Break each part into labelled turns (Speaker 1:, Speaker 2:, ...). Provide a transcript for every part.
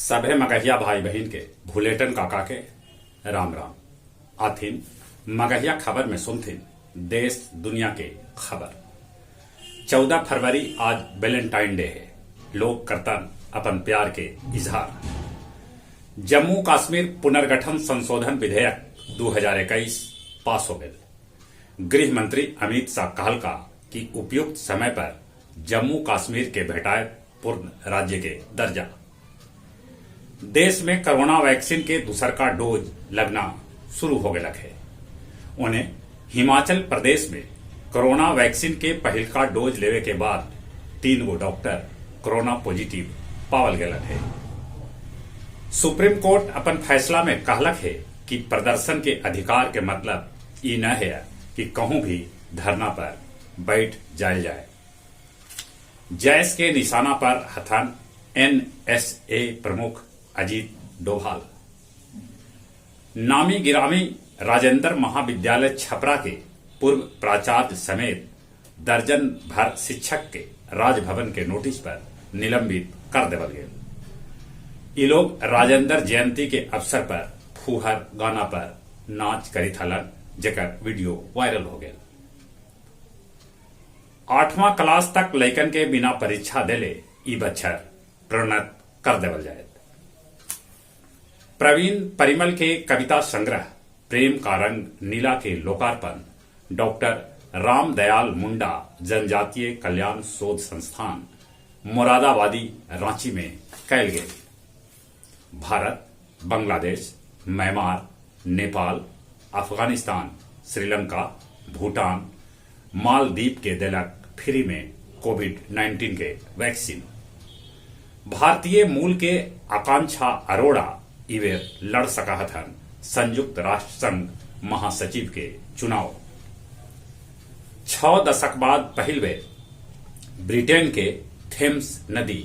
Speaker 1: सभे मगहिया भाई बहन के भूलेटन काका के राम राम। आथिन मगहिया खबर में सुनथिन देश दुनिया के खबर। 14 फरवरी आज वैलेंटाइन डे है। लोग करतन अपन प्यार के इजहार। जम्मू कश्मीर पुनर्गठन संशोधन विधेयक 2021 पास हो गए। गृह मंत्री अमित शाह कहलका कि उपयुक्त समय पर जम्मू कश्मीर के भेटाए पूर्ण राज्य के दर्जा। देश में कोरोना वैक्सीन के दूसर का डोज लगना शुरू हो गया है। उन्हें हिमाचल प्रदेश में कोरोना वैक्सीन के पहल का डोज लेवे के बाद 3 गो डॉक्टर कोरोना पॉजिटिव पावल गया है। सुप्रीम कोर्ट अपन फैसला में कहलक है कि प्रदर्शन के अधिकार के मतलब ये न है कि कहूं भी धरना पर बैठ जायल जाए। जैश के निशाना पर हथन एनएसए प्रमुख अजीत डोभाल। नामी गिरामी राजेंद्र महाविद्यालय छपरा के पूर्व प्राचार्य समेत दर्जन भर शिक्षक के राजभवन के नोटिस पर निलंबित कर देवल गए। ये लोग राजेंद्र जयंती के अवसर पर फूहर गाना पर नाच करी थलन, जेकर वीडियो वायरल हो गया। 8वां क्लास तक लैकन के बिना परीक्षा देले ई बच्चर प्रोन्नत कर देवल जाए। प्रवीण परिमल के कविता संग्रह प्रेम का रंग नीला के लोकार्पण डॉक्टर रामदयाल मुंडा जनजातीय कल्याण शोध संस्थान मुरादाबादी रांची में कैल गए। भारत, बांग्लादेश, म्यांमार, नेपाल, अफगानिस्तान, श्रीलंका, भूटान, मालदीव के देलक फ्री में कोविड-19 के वैक्सीन। भारतीय मूल के आकांक्षा अरोड़ा इवेर लड़ सका हथन संयुक्त राष्ट्र संघ महासचिव के चुनाव। 6 दशक बाद पहल बेर ब्रिटेन के थेम्स नदी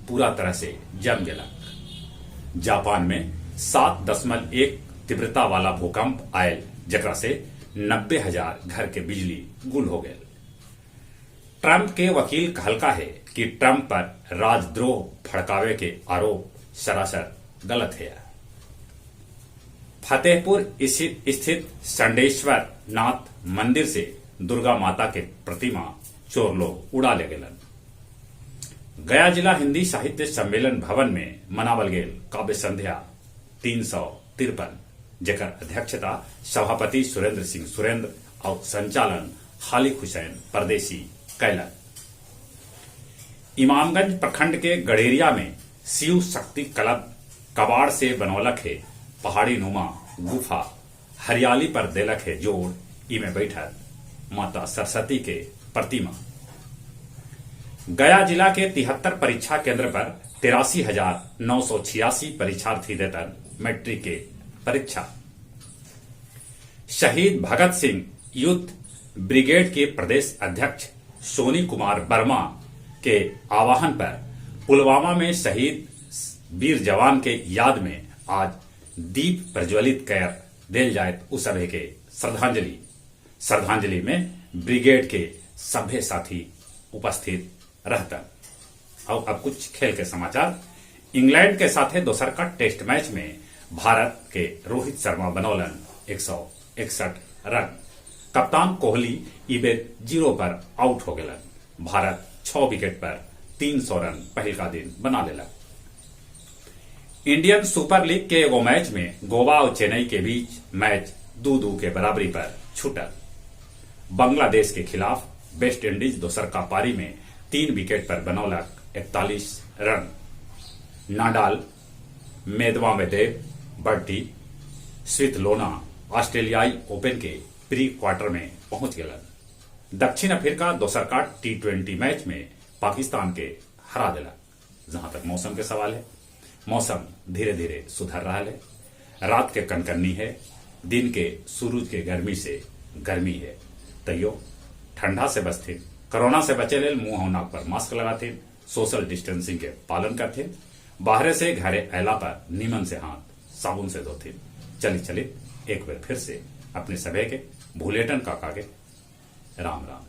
Speaker 1: पूरा तरह से जम गेलक। जापान में 7.1 तीव्रता वाला भूकंप आयल, जकरा से 90,000 घर के बिजली गुल हो गए। ट्रंप के वकील कहलका है कि ट्रंप पर राजद्रोह भड़कावे के आरोप सरासर गलत है। फतेहपुर स्थित संडेश्वर नाथ मंदिर से दुर्गा माता के प्रतिमा चोर लोग उड़ा ले गए। गया जिला हिंदी साहित्य सम्मेलन भवन में मनावल गेल काव्य संध्या 353, जेकर अध्यक्षता सभापति सुरेंद्र सिंह सुरेंद्र और संचालन खालिक हुसैन परदेसी कैलन। इमामगंज प्रखंड के गड़ेरिया में शिव शक्ति क्लब कबाड़ से बनौलक है पहाड़ी नुमा गुफा। हरियाली पर देलक है जोड़, इमे बैठल माता सरस्वती के प्रतिमा। गया जिला के 73 परीक्षा केंद्र पर 83,986 परीक्षार्थी देतन मैट्रिक के परीक्षा। शहीद भगत सिंह यूथ ब्रिगेड के प्रदेश अध्यक्ष सोनी कुमार वर्मा के आह्वान पर पुलवामा में शहीद वीर जवान के याद में आज दीप प्रज्वलित कर देल जाए उस सभे के श्रद्धांजलि में ब्रिगेड के सभ्य साथी उपस्थित रहता। और अब कुछ खेल के समाचार। इंग्लैंड के साथ दोसर का टेस्ट मैच में भारत के रोहित शर्मा बनौलन 161 रन। कप्तान कोहली इबेर 0 पर आउट हो गए। भारत 6 विकेट पर 300 रन पहल का दिन बना लेला। इंडियन सुपर लीग के एगो मैच में गोवा और चेन्नई के बीच मैच 2-2 के बराबरी पर छूटल। बांग्लादेश के खिलाफ वेस्ट इंडीज दोसर का पारी में 3 विकेट पर बनौलक 41 रन। नाडाल, मेदवेदेव, बर्टी, स्वितलोना ऑस्ट्रेलियाई ओपन के प्री क्वार्टर में पहुंच गए। दक्षिण अफ्रीका दोसर का T20 मैच में पाकिस्तान के हरा दिला। जहां तक मौसम के सवाल है, मौसम धीरे धीरे सुधर रहा है। रात के कनकनी है, दिन के सूरज के गर्मी से गर्मी है। तैयो ठंडा से बचथिन, कोरोना से बचे लेल मुंह और नाक पर मास्क लगाथिन, सोशल डिस्टेंसिंग के पालन करथिन, बाहरे से घरे अयला पर नीमन से हाथ साबुन से धोथिन। चलित एक बार फिर से अपने सभे के भूलेटन काका के राम राम।